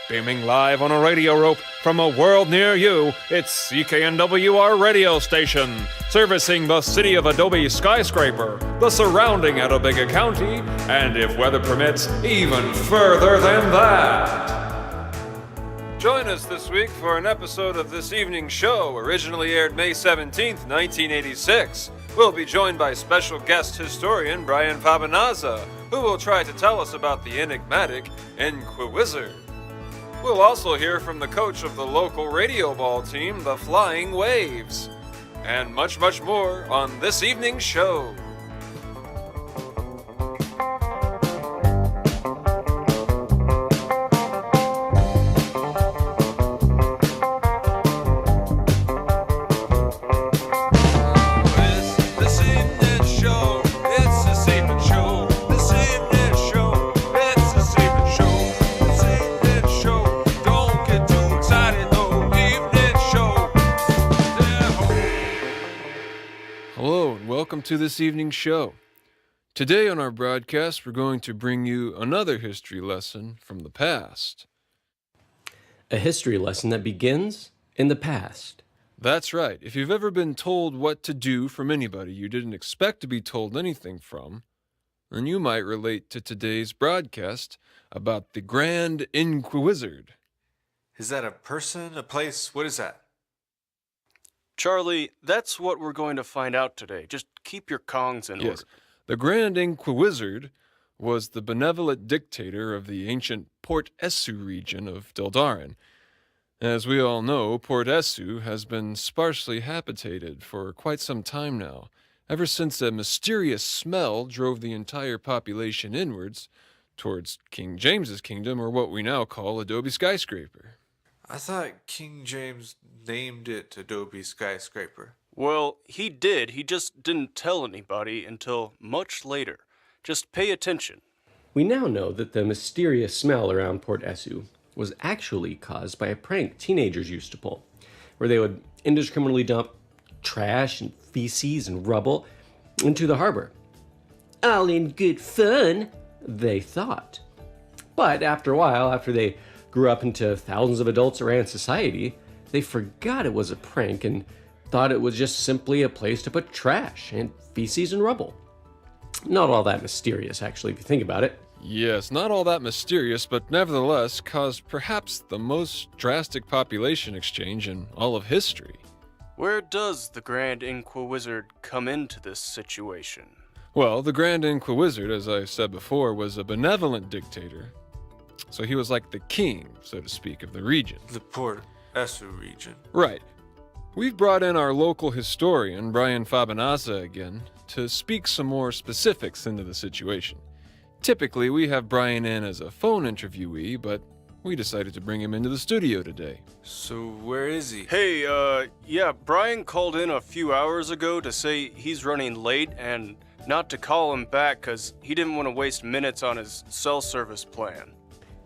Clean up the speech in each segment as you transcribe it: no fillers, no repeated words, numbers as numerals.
Beaming live on a radio rope from a world near you, it's CKNWR radio station, servicing the city of Adobe Skyscraper, the surrounding Atobiga County, and if weather permits, even further than that. Join us this week for an episode of This Evening's Show, originally aired May 17th, 1986. We'll be joined by special guest historian Brian Fabenasa, who will try to tell us about the enigmatic Inquiwizard. We'll also hear from the coach of the local Radioball team, the Flying Waves. And much, much more on This Evening's Show. Welcome to This Evening's Show. Today on our broadcast, we're going to bring you another history lesson from the past. A history lesson that begins in the past. That's right. If you've ever been told what to do from anybody you didn't expect to be told anything from, then you might relate to today's broadcast about the Grand Inquiwizard. Is that a person, a place? What is that? Charlie, that's what we're going to find out today. Just keep your Kongs in order. The Grand Inquiwizard was the benevolent dictator of the ancient Port Essoo region of Dildarin. As we all know, Port Essoo has been sparsely habitated for quite some time now, ever since a mysterious smell drove the entire population inwards towards King James's kingdom, or what we now call Adobe Skyscraper. I thought King James named it Adobe Skyscraper. Well, he did. He just didn't tell anybody until much later. Just pay attention. We now know that the mysterious smell around Port Essoo was actually caused by a prank teenagers used to pull, where they would indiscriminately dump trash and feces and rubble into the harbor. All in good fun, they thought. But after a while, after they grew up into thousands of adults around society, they forgot it was a prank and thought it was just simply a place to put trash and feces and rubble. Not all that mysterious, actually, if you think about it. Yes, not all that mysterious, but nevertheless caused perhaps the most drastic population exchange in all of history. Where does the Grand Inquiwizard come into this situation? Well, the Grand Inquiwizard, as I said before, was a benevolent dictator. So he was like the king, so to speak, of the region. The Port Essoo region. Right. We've brought in our local historian, Brian Fabenasa, again, to speak some more specifics into the situation. Typically, we have Brian in as a phone interviewee, but we decided to bring him into the studio today. So where is he? Hey, Brian called in a few hours ago to say he's running late and not to call him back because he didn't want to waste minutes on his cell service plan.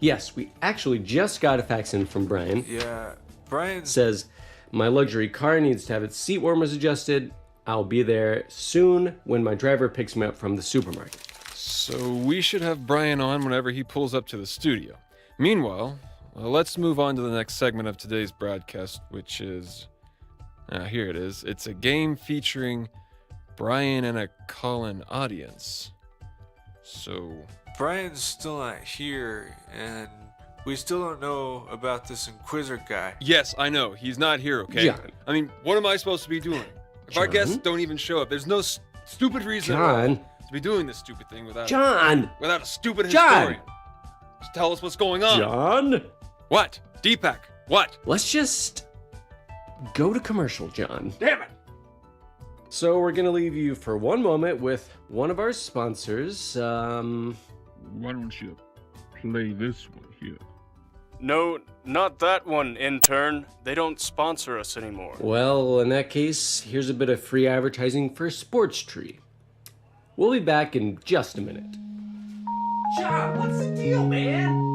Yes, we actually just got a fax in from Brian. Yeah, Brian says, my luxury car needs to have its seat warmers adjusted. I'll be there soon when my driver picks me up from the supermarket. So we should have Brian on whenever he pulls up to the studio. Meanwhile, let's move on to the next segment of today's broadcast, which is... here it is. It's a game featuring Brian and a call-in audience. So... Brian's still not here, and we still don't know about this Inquisitor guy. Yes, I know. He's not here, okay? John. I mean, what am I supposed to be doing? If our guests don't even show up, there's no stupid reason at all to be doing this stupid thing without a stupid historian. Just tell us what's going on. John? What? Deepak, what? Let's just go to commercial, John. Damn it! So we're going to leave you for one moment with one of our sponsors. Why don't you play this one here? No, not that one, intern. They don't sponsor us anymore. Well, in that case, here's a bit of free advertising for Sports Tree. We'll be back in just a minute. John, what's the deal, man?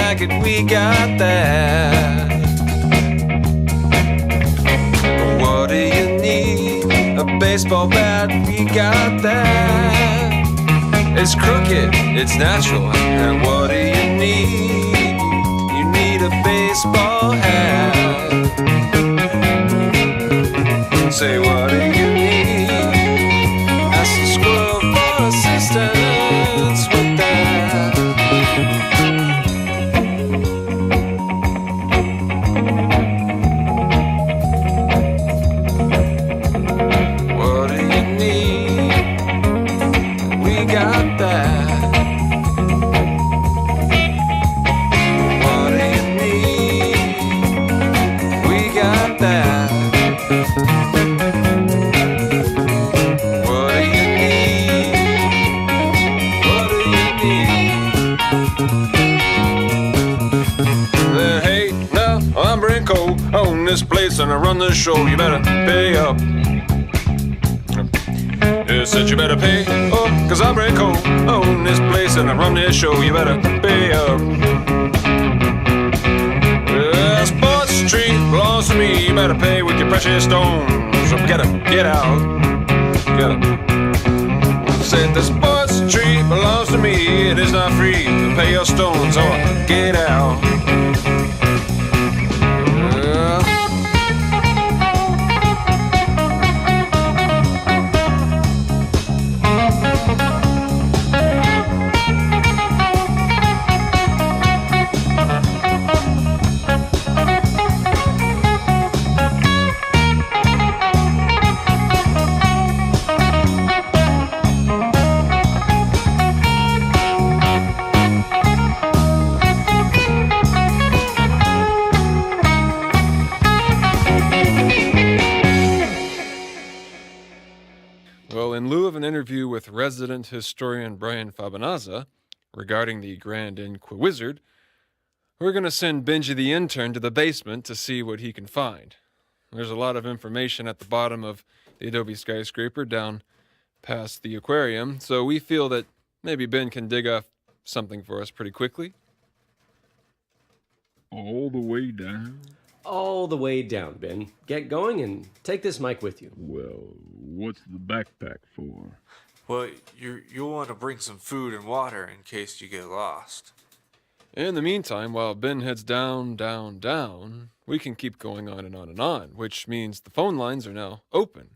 jacket, we got that. What do you need? A baseball bat, we got that. It's crooked, it's natural, and what do you need? You need a baseball hat. Say, what do you need? Ask the squirrel for assistance with that. What do you need? We got that. What do you need? We got that. What do you need? What do you need? Hey, now I'm Brinko. I own this place and I run the show. You better pay up. It said you better pay up, cause I'm Brinko. I own this place and I run this show. You better pay up. Sports Street belongs to me. You better pay with your precious stones. So get out. Get up. Said the sports tree belongs to me. It is not free to pay your stones or get out. Well, in lieu of an interview with resident historian Brian Fabenasa regarding the Grand Inquiwizard, we're going to send Benji the intern to the basement to see what he can find. There's a lot of information at the bottom of the Adobe Skyscraper down past the aquarium, so we feel that maybe Ben can dig up something for us pretty quickly. All the way down? All the way down, Ben. Get going and take this mic with you. Well, what's the backpack for? Well, you'll want to bring some food and water in case you get lost. In the meantime, while Ben heads down, down, down, we can keep going on and on and on, which means the phone lines are now open.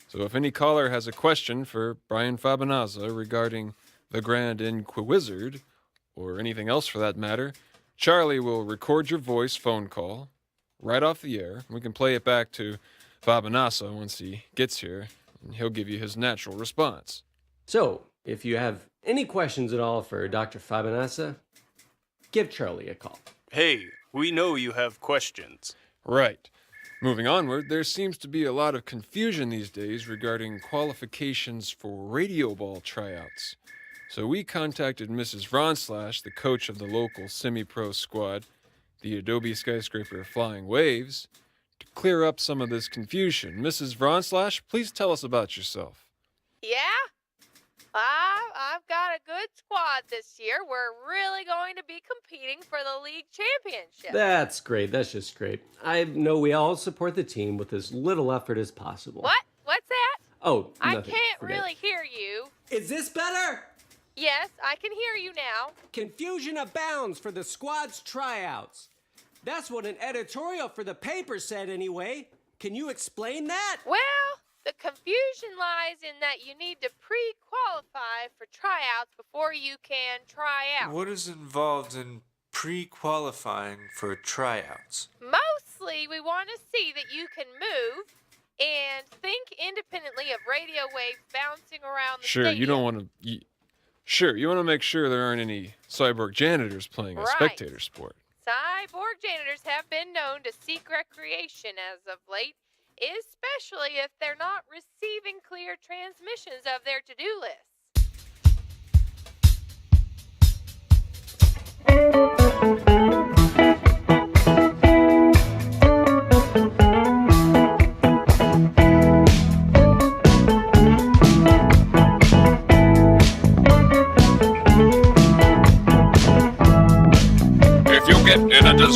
So if any caller has a question for Brian Fabenasa regarding the Grand Inquiwizard, or anything else for that matter, Charlie will record your voice phone call right off the air. We can play it back to Fabenasa once he gets here, and he'll give you his natural response. So, if you have any questions at all for Dr. Fabenasa, give Charlie a call. Hey, we know you have questions. Right. Moving onward, there seems to be a lot of confusion these days regarding qualifications for Radioball tryouts. So we contacted Mrs. Ronslash, the coach of the local semi-pro squad, the Adobe Skyscraper Flying Waves, to clear up some of this confusion. Mrs. Ronslash, please tell us about yourself. Yeah? I've got a good squad this year. We're really going to be competing for the league championship. That's great. That's just great. I know we all support the team with as little effort as possible. What? What's that? Oh, I nothing. can't Forget really it. hear you. Is this better? Yes, I can hear you now. Confusion abounds for the squad's tryouts. That's what an editorial for the paper said anyway. Can you explain that? Well, the confusion lies in that you need to pre-qualify for tryouts before you can try out. What is involved in pre-qualifying for tryouts? Mostly, we want to see that you can move and think independently of radio waves bouncing around the Sure, stadium. you don't want to... Sure, you want to make sure there aren't any cyborg janitors playing a Right. spectator sport. Cyborg janitors have been known to seek recreation as of late, especially if they're not receiving clear transmissions of their to-do lists.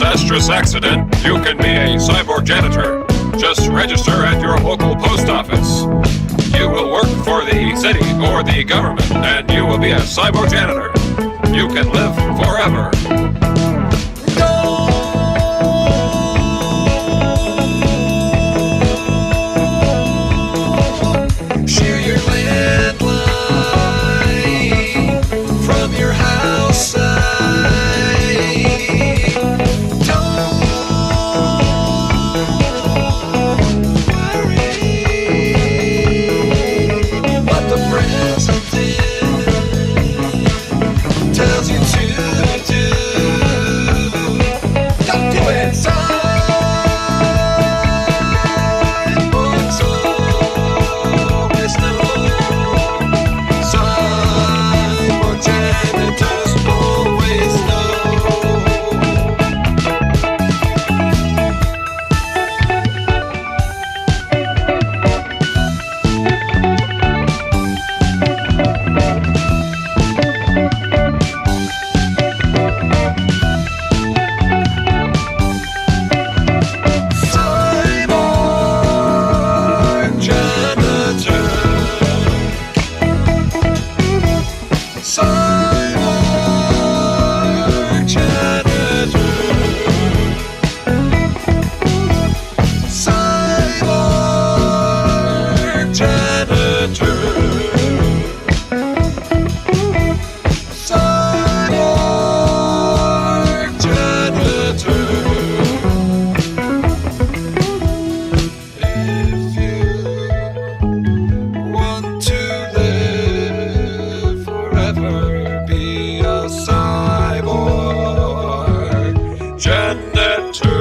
disastrous accident, you can be a cyborg janitor. Just register at your local post office. You will work for the city or the government, and you will be a cyborg janitor. You can live forever. Share your landline from your house site. Don't worry what the president tells you to do. Don't do it. Cyborgs always know. Cyborg janitors always know. Cyborg janitor. Cyborg janitor. Cyborg janitor. Cyborg janitor. If you want to live forever, be a cyborg janitor.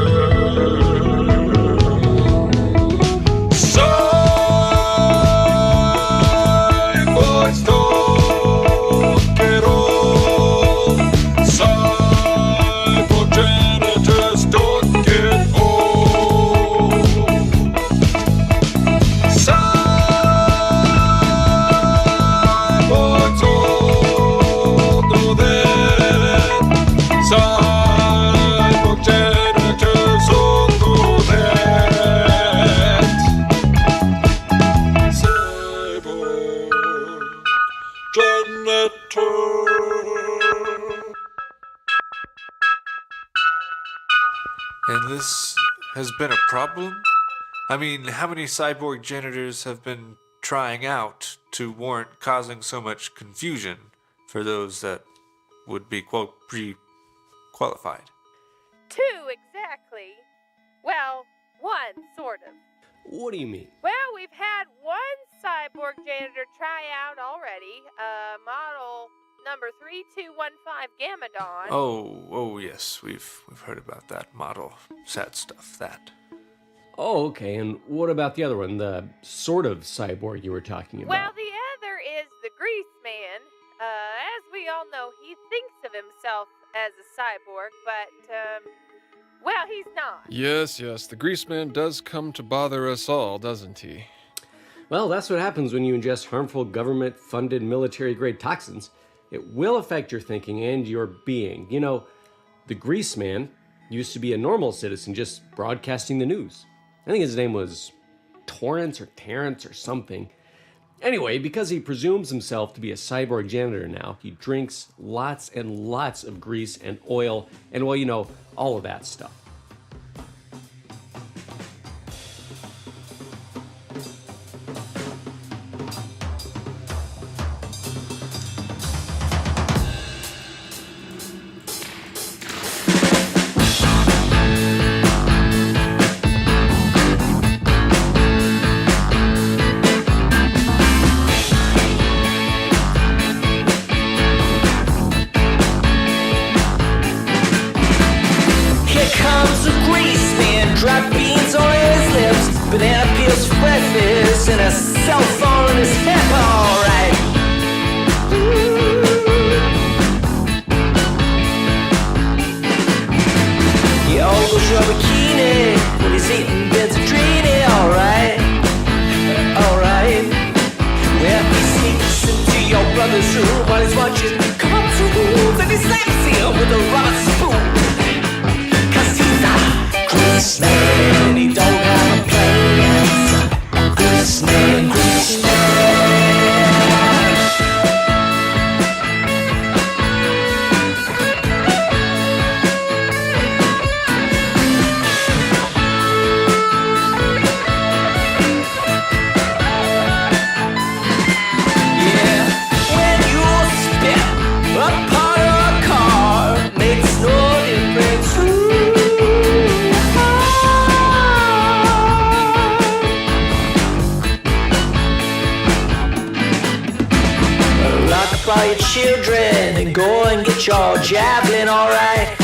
Cyborgs don't get old. Cyborg janitors don't get old. Cyborgs all know that. Cyborg janitors all know that. Cyborg janitor. And this has been a problem? I mean, how many cyborg janitors have been trying out to warrant causing so much confusion for those that would be, quote, pre-qualified? 2 exactly. Well, 1 sort of. What do you mean? Well, we've had 1 cyborg janitor try out already. Model number 3215 Gamadon. Oh yes, we've heard about that model. Sad stuff, that. Oh, okay. And what about the other one, the sort of cyborg you were talking about? Well, the other is the Grease Man. As we all know, he thinks of himself as a cyborg, but, well, he's not. Yes, the Greaseman does come to bother us all, doesn't he? Well, that's what happens when you ingest harmful government-funded military-grade toxins. It will affect your thinking and your being. You know, the Grease Man used to be a normal citizen just broadcasting the news. I think his name was Torrance or Terrence or something. Anyway, because he presumes himself to be a cyborg janitor now, he drinks lots and lots of grease and oil and, well, you know, all of that stuff. Dried beans on his lips, banana peels for breakfast, and a cell phone in his hip. Alright. He always goes to a bikini when he's eating Benzodrini. Alright. Alright. Well, he sneaks into your brother's room while he's watching cartoons, and he slaps him with a rubber spoon. 'Cause Grease man, he don't have a plan. Grease man, grease man. By your children and go and get your javelin, alright.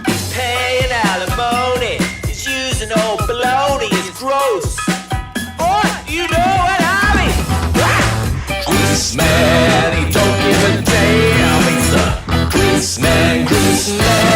He's paying alimony, he's using old baloney, it's gross. Oh, you know what I mean? Grease man, he don't give a damn. He's a grease man, grease man.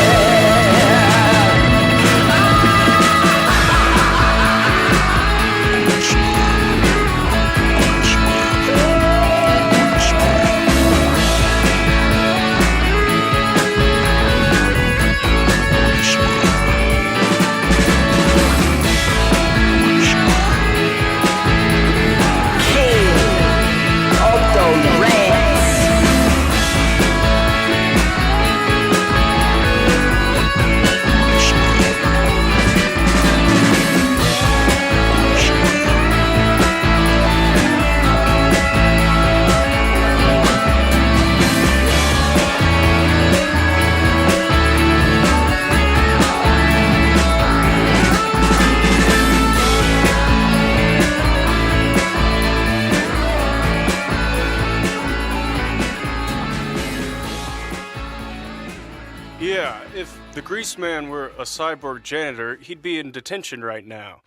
Yeah, if the Grease Man were a cyborg janitor, he'd be in detention right now.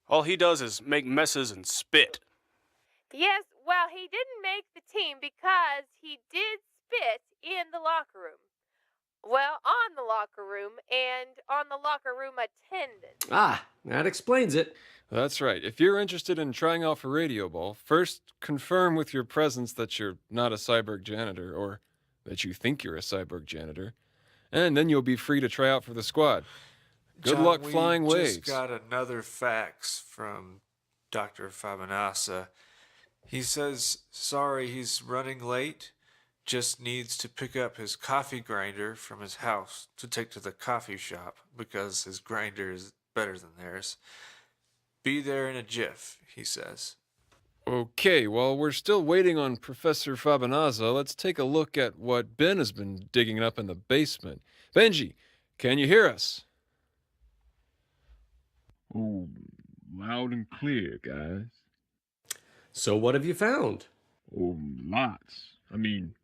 All he does is make messes and spit. Yes, well, he didn't make the team because he did spit in the locker room. Well, on the locker room and on the locker room attendant. Ah, that explains it. That's right. If you're interested in trying out for Radioball, first confirm with your presence that you're not a cyborg janitor, or that you think you're a cyborg janitor, and then you'll be free to try out for the squad. Good John, luck flying we waves. just got another fax from Dr. Fabenasa. He says, sorry he's running late, just needs to pick up his coffee grinder from his house to take to the coffee shop because his grinder is better than theirs. Be there in a jiff, he says. Okay, while we're still waiting on Professor Fabenasa, let's take a look at what Ben has been digging up in the basement. Benji, can you hear us? Oh, loud and clear, guys. So what have you found? Oh, lots. I mean,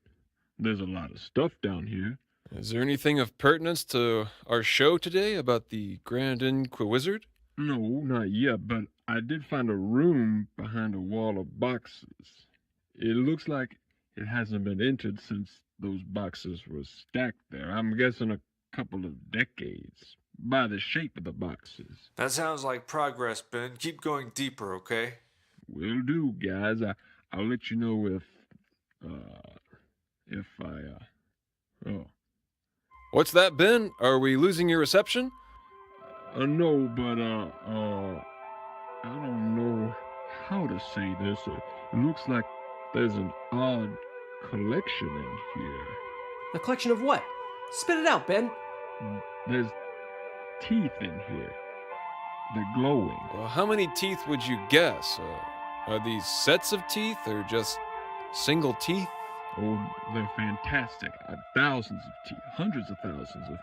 there's a lot of stuff down here. Is there anything of pertinence to our show today about the Grand Inquiwizard? No, not yet, but I did find a room behind a wall of boxes. It looks like it hasn't been entered since those boxes were stacked there. I'm guessing a couple of decades, by the shape of the boxes. That sounds like progress, Ben. Keep going deeper, okay? Will do, guys. I'll let you know if oh. What's that, Ben? Are we losing your reception? No, but, I don't know how to say this. It looks like there's an odd collection in here. A collection of what? Spit it out, Ben. There's teeth in here. They're glowing. Well, how many teeth would you guess? Are these sets of teeth or just single teeth? Oh, they're fantastic. Thousands of teeth, hundreds of thousands of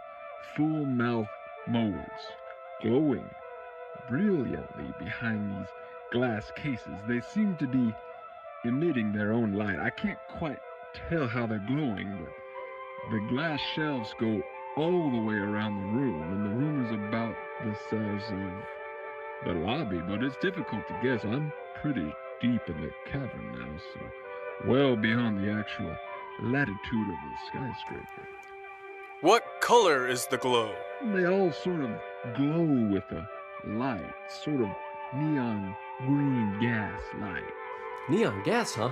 full mouth molds, glowing brilliantly behind these glass cases. They seem to be emitting their own light. I can't quite tell how they're glowing, but the glass shelves go all the way around the room, and the room is about the size of the lobby, but it's difficult to guess. I'm pretty deep in the cavern now, so well beyond the actual latitude of the skyscraper. What color is the glow? They all sort of glow with a light, sort of neon green gas light. Neon gas, huh?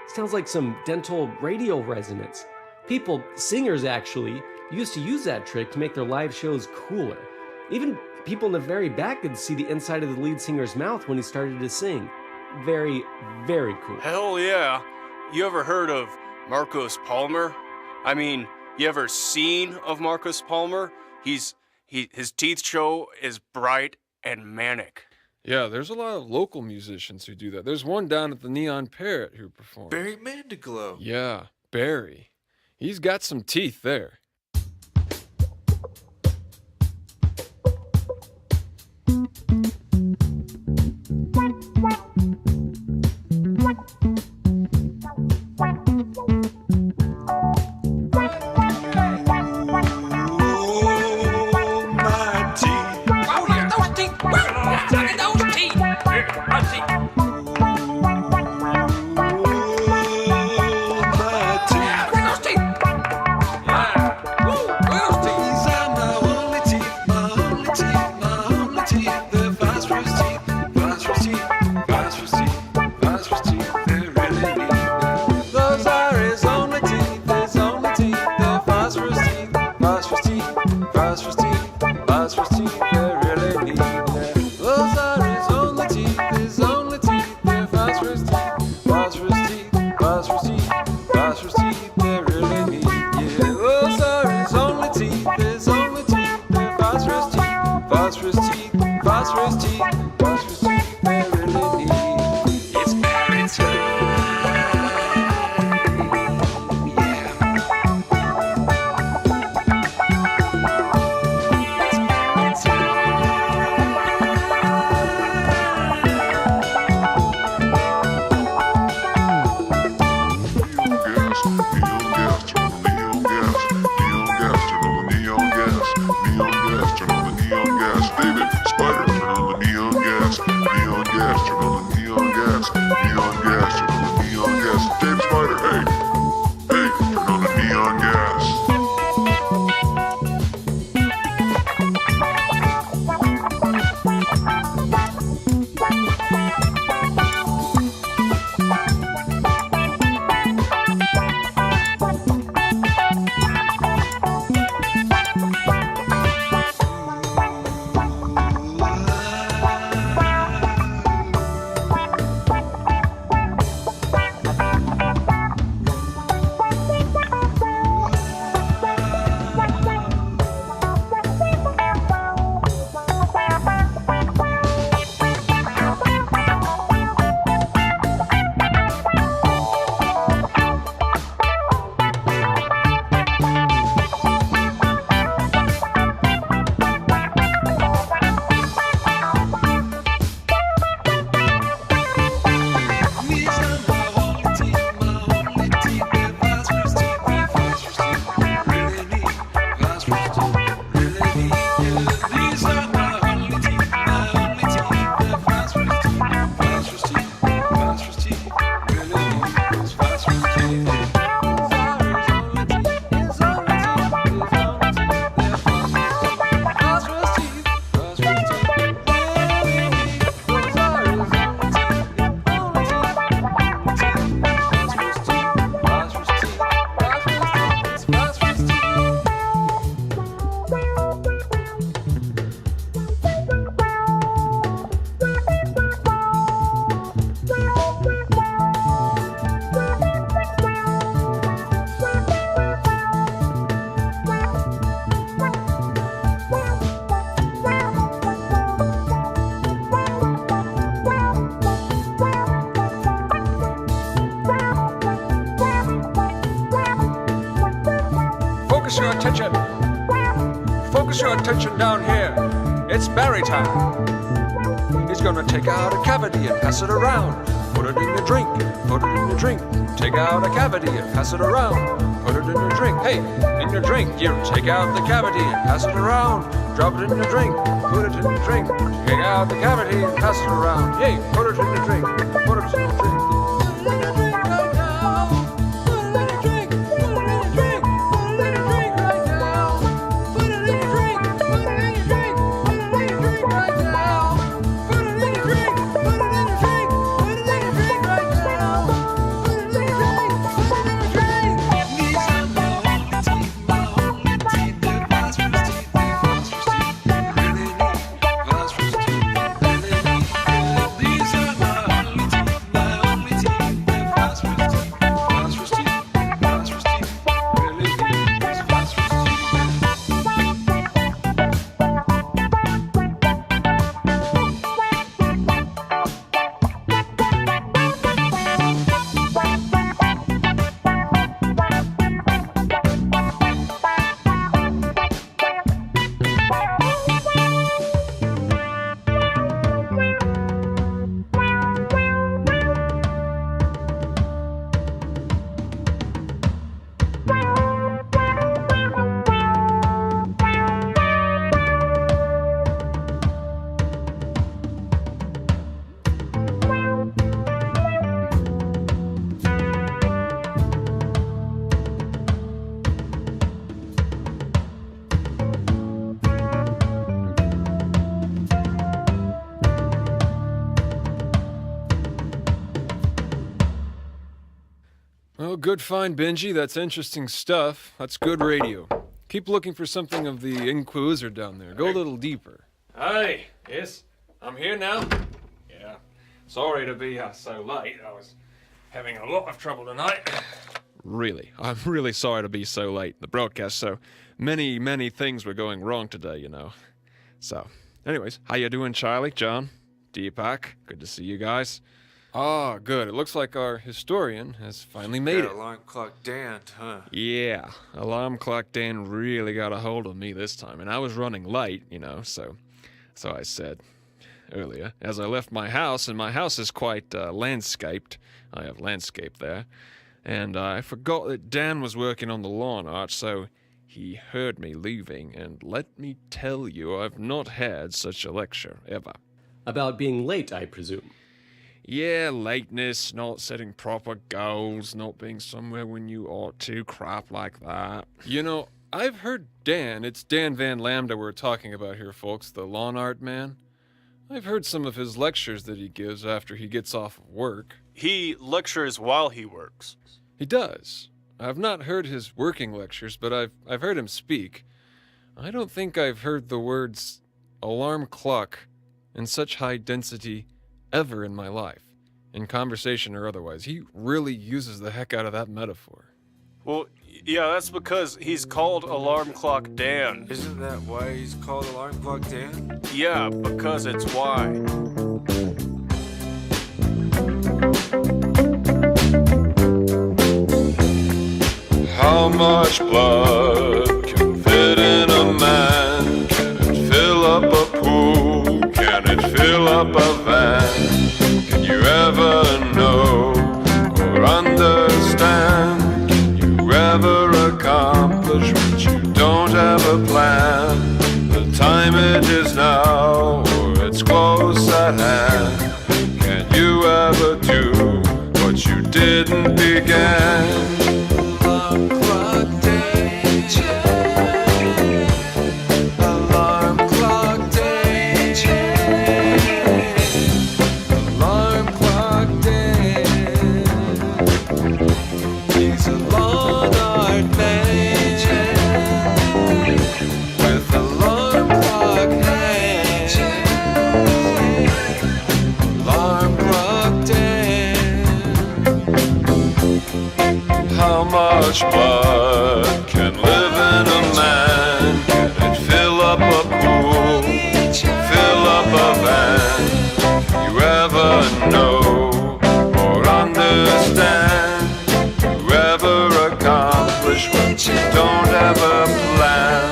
Sounds like some dental radio resonance. Singers actually, used to use that trick to make their live shows cooler. Even people in the very back could see the inside of the lead singer's mouth when he started to sing. Very, very cool. Hell yeah. You ever heard of Marcos Palmer? I mean, you ever seen of Marcus Palmer? His teeth show is bright and manic. Yeah, there's a lot of local musicians who do that. There's one down at the Neon Parrot who performs. Barry Mandiglow. Yeah, Barry. He's got some teeth there. Focus your attention down here. It's Barry time. He's gonna take out a cavity and pass it around. Put it in your drink, put it in your drink. Take out a cavity and pass it around. Put it in your drink. Hey, in your drink, you take out the cavity and pass it around. Drop it in your drink, put it in your drink. Take out the cavity and pass it around. Hey, put it in your drink, put it in your drink. good find, Benji. That's interesting stuff. That's good radio. Keep looking for something of the Inquiwizard down there. Go a little deeper. Hey, yes, I'm here now. Yeah, sorry to be so late. I was having a lot of trouble tonight. Really, I'm really sorry to be so late in the broadcast. So many things were going wrong today, you know. So, anyways, how you doing, Charlie, John, Deepak? Good to see you guys. Ah, good. It looks like our historian has finally made it. Alarm clock Dan, huh? Yeah, Alarm Clock Dan really got a hold of me this time, and I was running late, you know, so I said earlier, as I left my house, and my house is quite landscaped. I have landscape there, and I forgot that Dan was working on the lawn art, so he heard me leaving, and let me tell you, I've not had such a lecture ever. About being late, I presume. Yeah, lateness, not setting proper goals, not being somewhere when you ought to, crap like that. You know, I've heard Dan, it's Dan Van Lambda we're talking about here, folks, the lawn art man. I've heard some of his lectures that he gives after he gets off of work. He lectures while he works. He does. I've not heard his working lectures, but I've heard him speak. I don't think I've heard the words alarm clock in such high density ever in my life, in conversation or otherwise. He really uses the heck out of that metaphor. Well, yeah, that's because he's called Alarm Clock Dan. Isn't that why he's called Alarm Clock Dan? Yeah, because it's why. How much blood can fit in a man? Can it fill up a pool? Can it fill up a van? Can you ever know or understand? Can you ever accomplish what you don't have a plan? The time it is now, or it's close at hand. Can you ever do what you didn't begin? Alarm clock danger. Alarm clock danger. Alarm clock danger. He's a lawn art man with alarm clock hands. Alarm clock Dan. How much blood can live in a man? Can it fill up a pool? Fill up a van? You ever know or understand? You ever accomplish what you don't have a plan?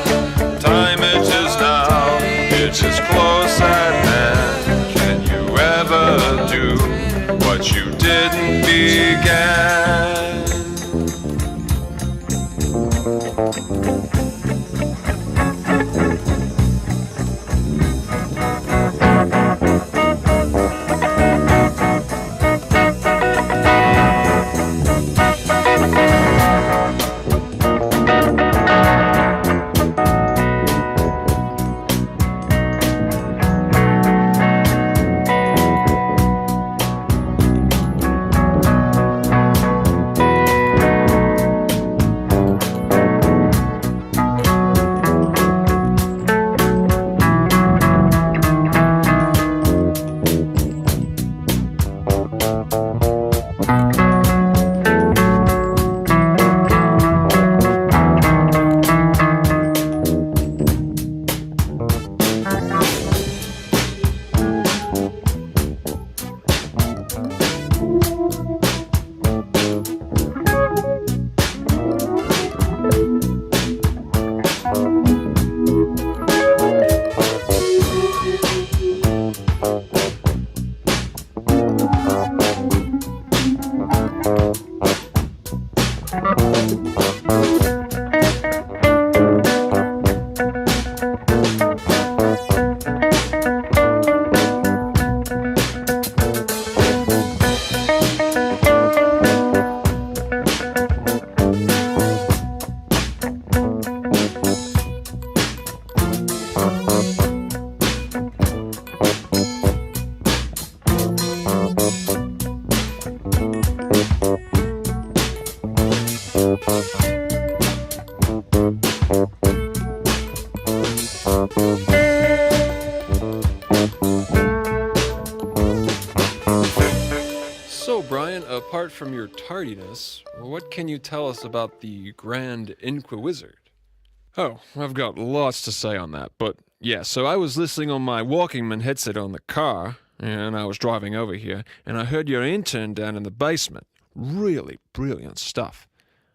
Time it is now, it is close at hand. Can you ever do what you didn't begin? So, Brian, apart from your tardiness, what can you tell us about the Grand Inquiwizard? Oh, I've got lots to say on that, but yeah, so I was listening on my Walkman headset on the car, and I was driving over here, and I heard your intern down in the basement. Really brilliant stuff.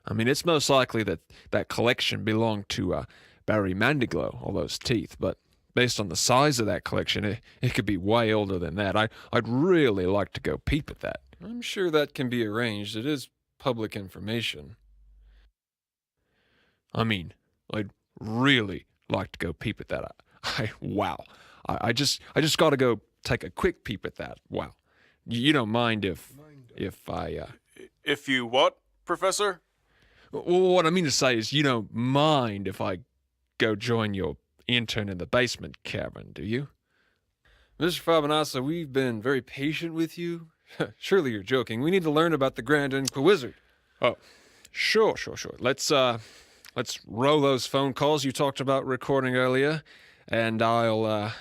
I mean, it's most likely that that collection belonged to Barry Mandiglow, all those teeth, but based on the size of that collection, it could be way older than that. I'd really like to go peep at that. I'm sure that can be arranged. It is public information. I mean, I'd really like to go peep at that. Wow. I just got to go take a quick peep at that. Wow. You don't mind if I... If you what, Professor? Well, what I mean to say is you don't mind if I go join your intern in the basement cabin, do you? Mr. Fabenasa, we've been very patient with you. Surely you're joking. We need to learn about the Grand Inquiwizard. Oh, sure. Let's roll those phone calls you talked about recording earlier, and I'll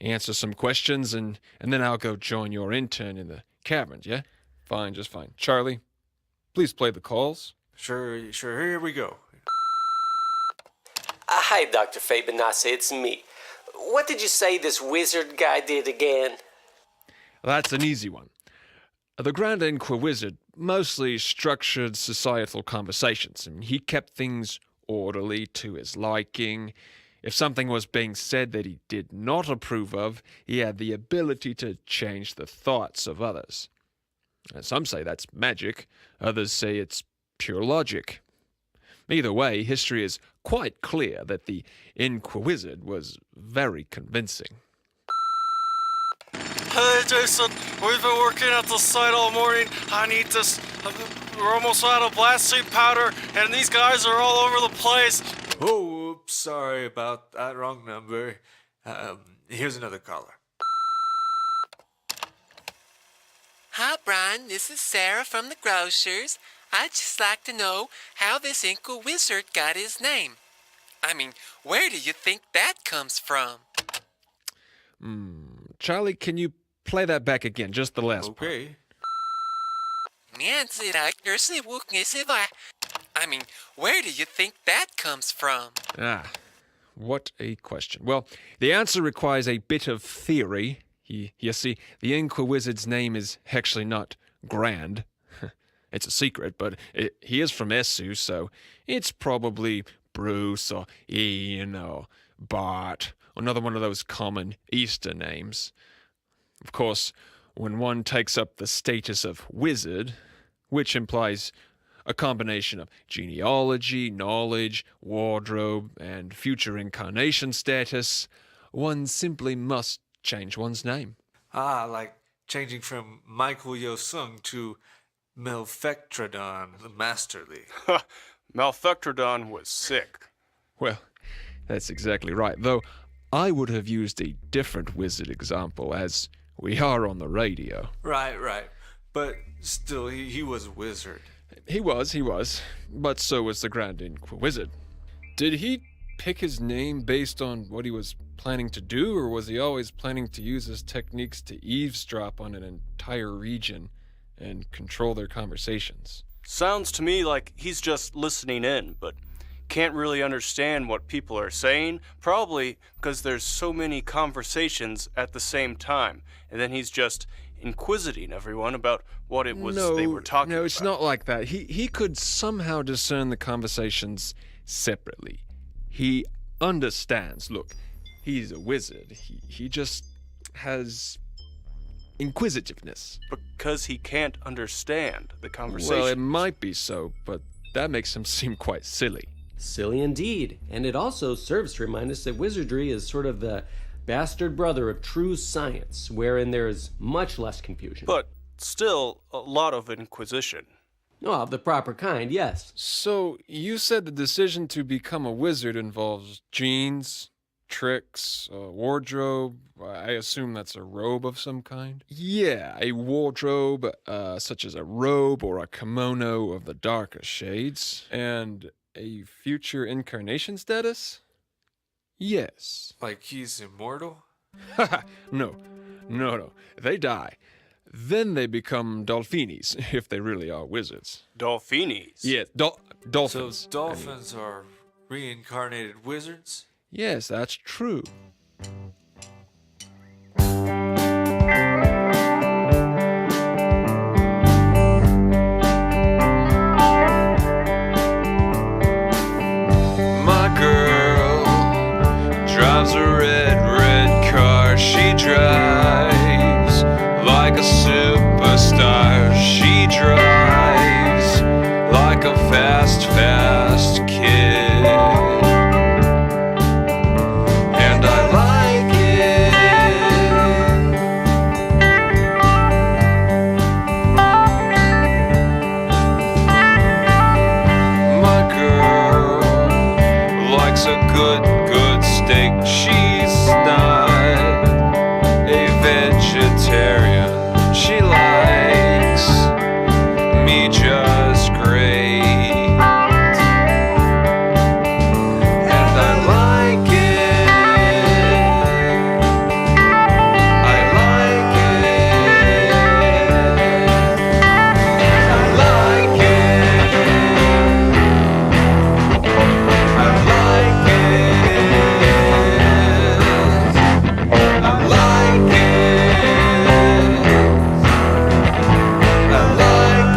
answer some questions, and then I'll go join your intern in the cabin, yeah? Fine, just fine. Charlie, please play the calls. Sure, here we go. Hi, Dr. Fabenasa, it's me. What did you say this wizard guy did again? That's an easy one. The Grand Inquiwizard mostly structured societal conversations. I mean, he kept things orderly to his liking. If something was being said that he did not approve of, he had the ability to change the thoughts of others. Some say that's magic, others say it's pure logic. Either way, history is quite clear that the Inquiwizard was very convincing. Hey, Jason, we've been working at the site all morning. I need this. We're almost out of blasting powder, and these guys are all over the place. Oh, oops, sorry about that. Wrong number. Here's another caller. Hi, Brian. This is Sarah from the grocers. I'd just like to know how this Inquiwizard got his name. I mean, where do you think that comes from? Charlie, can you play that back again, just the last part? Okay. I mean, where do you think that comes from? What a question. Well, the answer requires a bit of theory. You see, the Inquiwizard's name is actually not Grand. It's a secret, but he is from Essoo, so it's probably Bruce or Ian or Bart, another one of those common Easter names. Of course, when one takes up the status of wizard, which implies a combination of genealogy, knowledge, wardrobe, and future incarnation status, one simply must change one's name. Like changing from Michael Yosung to Melfectrodon the Masterly. Melfectrodon was sick. Well, that's exactly right, though I would have used a different wizard example, as we are on the radio. Right. But still, he was a wizard. He was, but so was the Grand Inquiwizard. Did he pick his name based on what he was planning to do, or was he always planning to use his techniques to eavesdrop on an entire region and control their conversations? Sounds to me like he's just listening in, but can't really understand what people are saying, probably because there's so many conversations at the same time, and then he's just inquisiting everyone about what it was they were talking about. No, it's not like that. He could somehow discern the conversations separately. He understands. Look, he's a wizard. He just has inquisitiveness. Because he can't understand the conversation. Well, it might be so, but that makes him seem quite silly. Silly indeed. And it also serves to remind us that wizardry is sort of the bastard brother of true science, wherein there is much less confusion. But still, a lot of inquisition. Oh, of the proper kind, yes. So, you said the decision to become a wizard involves genes, tricks, a wardrobe. I assume that's a robe of some kind? Yeah, a wardrobe, such as a robe or a kimono of the darker shades. And a future incarnation status? Yes. Like he's immortal? No. They die. Then they become dolphinis, if they really are wizards. Dolphinis? Yeah, dolphins. So dolphins are reincarnated wizards? Yes, that's true. My girl drives a red car. She drives like a superstar. She drives like a fast kid. And I like it. My girl likes a good steak. She's not a vegetarian. She likes me just great. And I like it. I like it. I like it. I like it. I like it. I like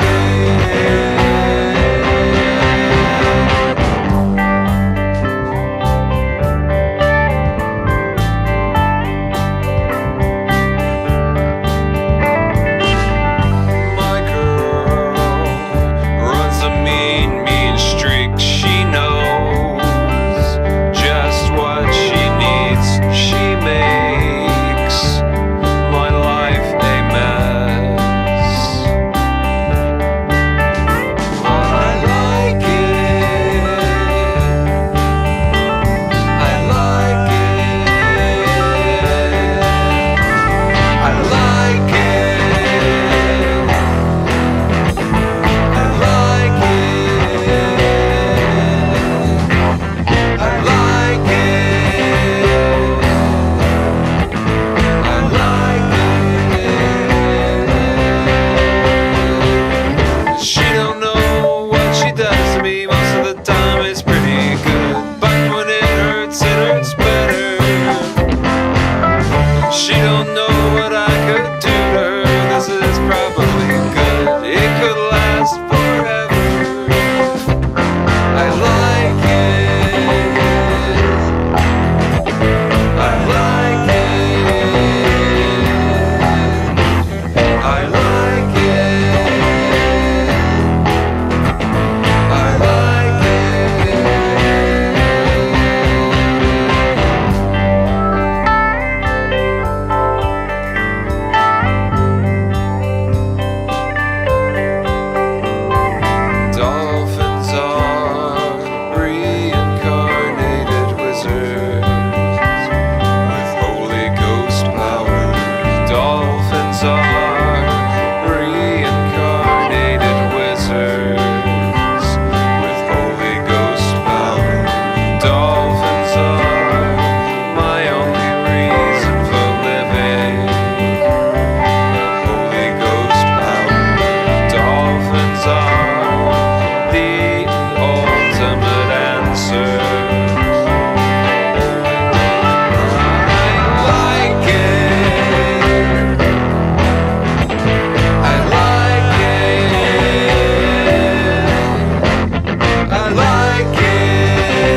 My girl runs a mean streak. She knows just what she needs. She makes my life a mess. I like it. I like it. I like it. I like it. I like it. I like it. She don't know what she does to me. Most of the time it's pretty good, but when it hurts better. She don't know what I could do to her. This is probably good. It could last forever. I like it. I like it. I like it. I like Dolphins are reincarnated wizards with Holy Ghost power. Dolphins are reincarnated wizards with Holy Ghost power. Dolphins are my only reason for living. Holy Ghost power. Dolphins are the ultimate answer. I like it. I like it. I like it.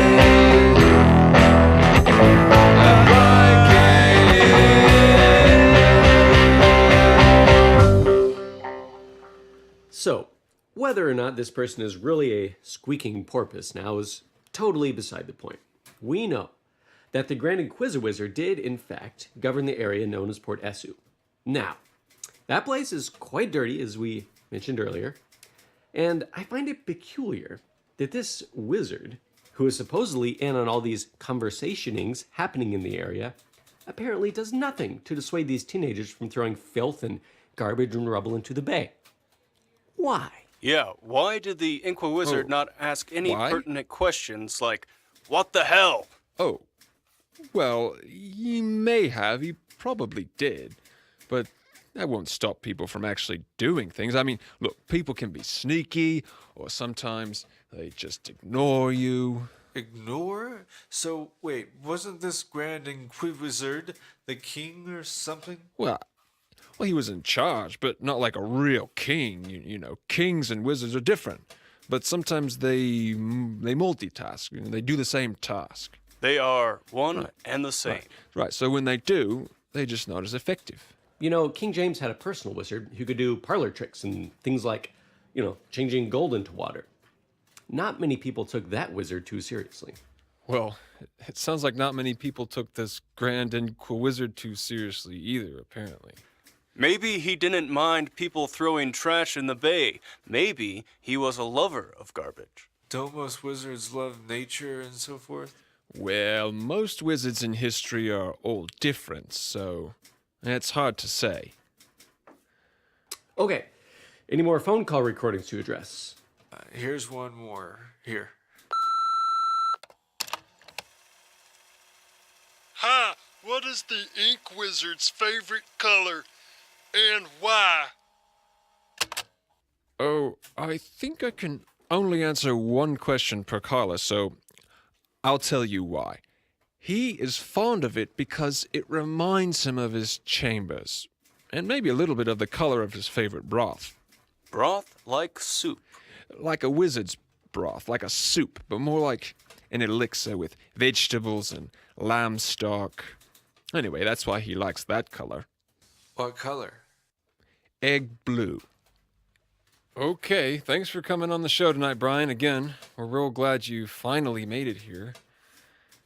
I like it. So, whether or not this person is really a squeaking porpoise now is totally beside the point. We know that the Grand Inquiwizard did, in fact, govern the area known as Port Essoo. Now, that place is quite dirty, as we mentioned earlier, and I find it peculiar that this wizard, who is supposedly in on all these conversationings happening in the area, apparently does nothing to dissuade these teenagers from throwing filth and garbage and rubble into the bay. Why? Yeah, why did the Inquiwizard not ask any why? pertinent questions like, what the hell? Oh, Well, he may have. He probably did. But that won't stop people from actually doing things. I mean, look, people can be sneaky, or sometimes they just ignore you. Ignore? So, wait, wasn't this Grand Inquiwizard the king or something? Well, he was in charge, but not like a real king. You know, kings and wizards are different. But sometimes they multitask. You know, they do the same task. They are one and the same. Right, so when they do, they're just not as effective. You know, King James had a personal wizard who could do parlor tricks and things like, changing gold into water. Not many people took that wizard too seriously. Well, it sounds like not many people took this Grand Inquiwizard too seriously either, apparently. Maybe he didn't mind people throwing trash in the bay. Maybe he was a lover of garbage. Don't most wizards love nature and so forth? Well, most wizards in history are all different, so it's hard to say. Okay, any more phone call recordings to address? Here's one more. Here. Hi, what is the Ink Wizard's favorite color and why? Oh, I think I can only answer one question per caller, so I'll tell you why. He is fond of it because it reminds him of his chambers, and maybe a little bit of the color of his favorite broth. Broth like soup. Like a wizard's broth, like a soup, but more like an elixir with vegetables and lamb stock. Anyway, that's why he likes that color. What color? Egg blue. Okay, thanks for coming on the show tonight, Brian. Again, we're real glad you finally made it here.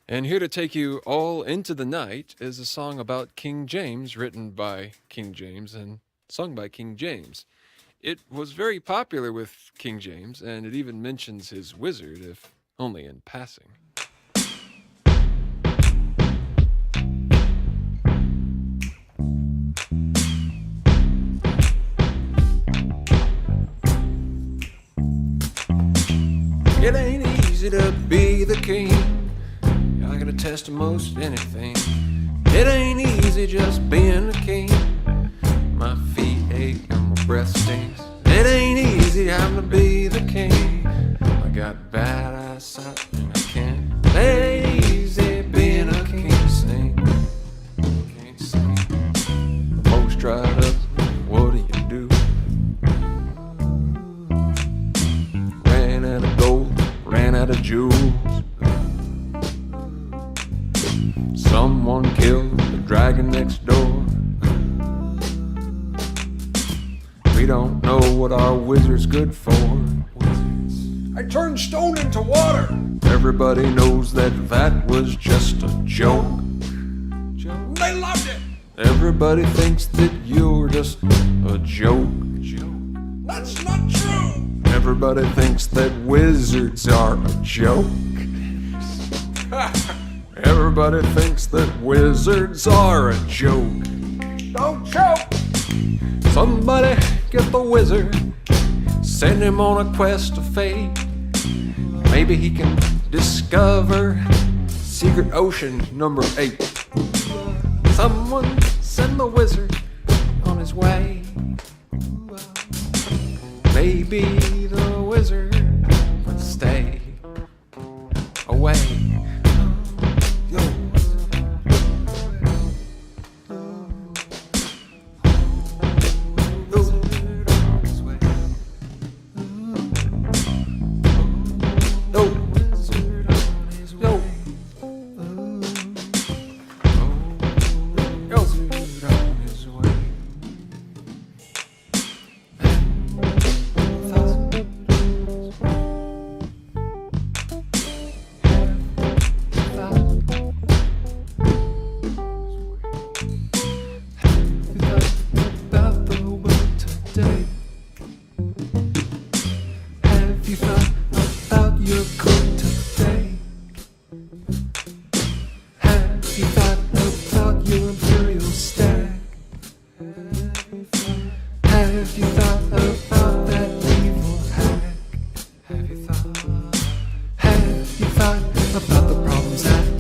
And here to take you all into the night is a song about King James, written by King James and sung by King James. It was very popular with King James, and it even mentions his wizard, if only in passing. It ain't easy to be the king. I can attest to most anything. It ain't easy just being a king. My feet ache and my breath stinks. It ain't easy having to be the king. I got bad eyesight and I can't. It ain't easy being a king. Can't sing. The most dried up. What do? Ran out of gold, ran out of jewels. Someone killed the dragon next door. We don't know what our wizard's good for. I turned stone into water. Everybody knows that was just a joke. They loved it. Everybody thinks that you're just a joke. That's not true. Everybody thinks that wizards are a joke. Everybody thinks that wizards are a joke. Don't choke. Somebody get the wizard, send him on a quest of fate. Maybe he can discover secret ocean number 8. Someone send the wizard on his way. Maybe the wizard would stay away.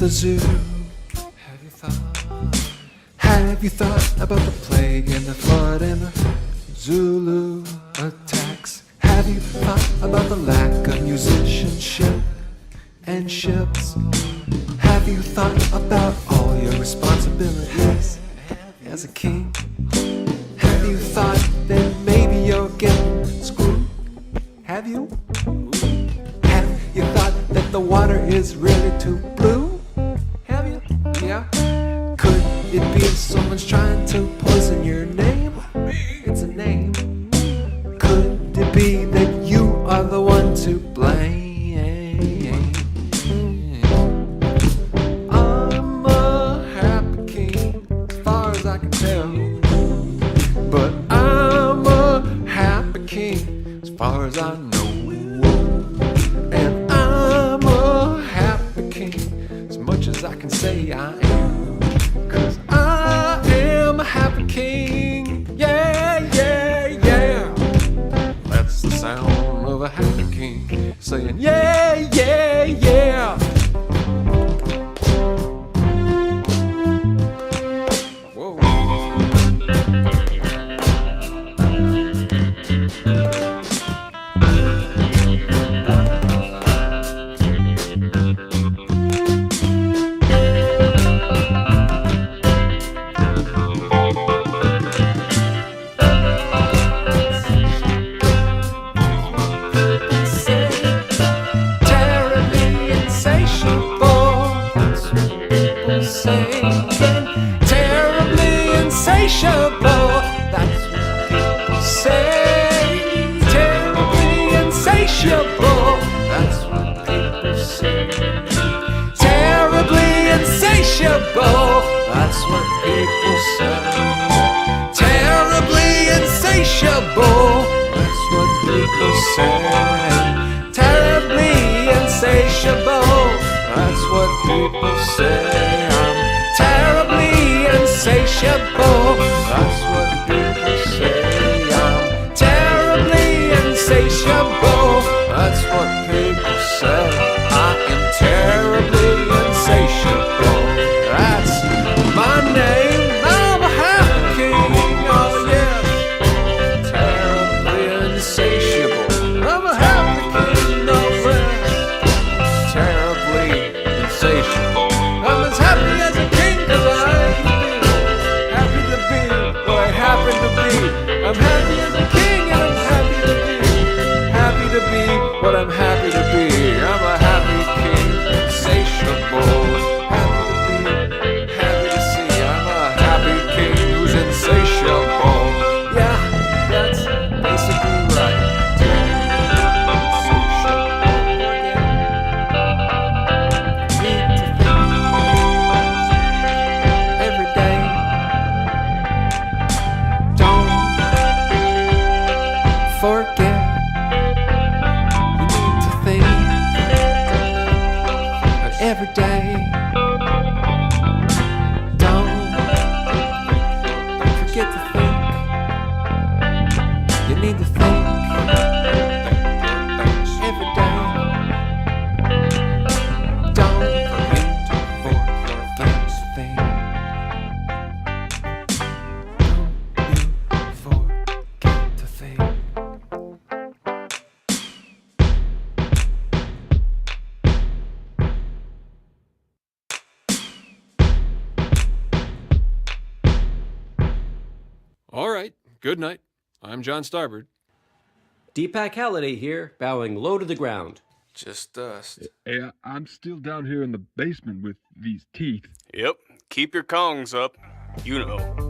Zoo. Have you thought about the plague and the flood and the Zulu attacks? Have you thought about the lack of musicianship and ships? Have you thought about all your responsibilities as a king? Have you thought that maybe you'll get screwed? Have you? Have you thought that the water is really too blue? Have you? Yeah. Could it be someone's trying to poison your name? It's a name. Could it be that you are the one to blame? I'm a happy king, as far as I can tell. But I'm a happy king, as far as I know. And I'm a happy king, as much as I can say I am. 'Cause I am a happy king, yeah, yeah, yeah. That's the sound of a happy king, saying yeah, yeah, yeah. Whoa. Terribly insatiable, that's what people say. Terribly insatiable, that's what people say. Terribly insatiable, that's what people say. Terribly insatiable, that's what people say. Terribly insatiable, that's what people say. Terribly insatiable, that's what people say. I'm terribly insatiable, that's what people say. I'm terribly insatiable, that's what people say. I am terribly insatiable, that's my name. I'm a happy king, oh yes. Terribly insatiable, I'm a happy king, no less. Terribly insatiable, I'm as happy as a king, 'cause I happy to be where I happen to be. I'm happy as a king and I'm happy to be what I'm happy to be. I'm a happy king, insatiable, happy to be, happy to see. I'm a happy king who's insatiable. Yeah, that's basically right. Insatiable, yeah. Need to think every day. Don't forget. You need to think every day. Don't forget to think. You need to think every day. Don't forget to think. Don't you forget to think. All right, good night. I'm John Starboard. Deepak Halliday here, bowing low to the ground. Just dust. Hey, I'm still down here in the basement with these teeth. Yep, keep your kongs up. You know.